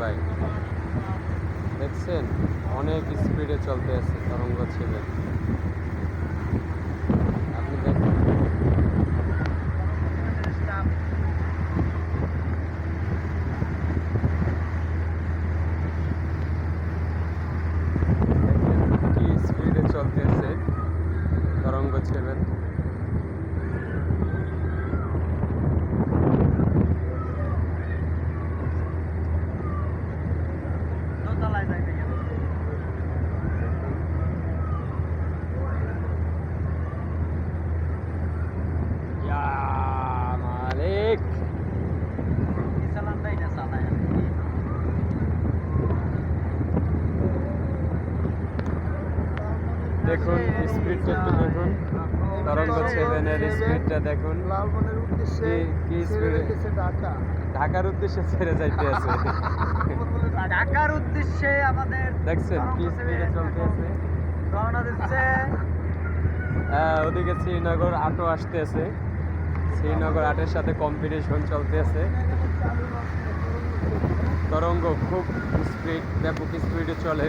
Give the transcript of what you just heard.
ভাই, দেখছেন অনেক স্পিডে চলতে আছে তরঙ্গ ছেলে। আপনি দেখেন কি স্পিডে চলতেছে তরঙ্গ ছেলে। মালিক দেখুন স্পিডটা একটু দেখুন, তরঙ্গ ছেলেনের স্পিডটা দেখুন। লালমনের উদ্দেশ্যে কি স্পিডে ঢাকার উদ্দেশ্যে ছেড়ে যাইতে আছে। ঢাকার উদ্দেশ্যে আমাদের দেখছেন কি স্পিডে চলতে আছে। রওনা দিচ্ছে। ওদিকে শ্রীনগর আটো আসতেছে, শ্রীনগর আটের সাথে কম্পিটিশন চলতেছে। তরঙ্গ খুব স্পিড, ব্যাপক স্পিডে চলে।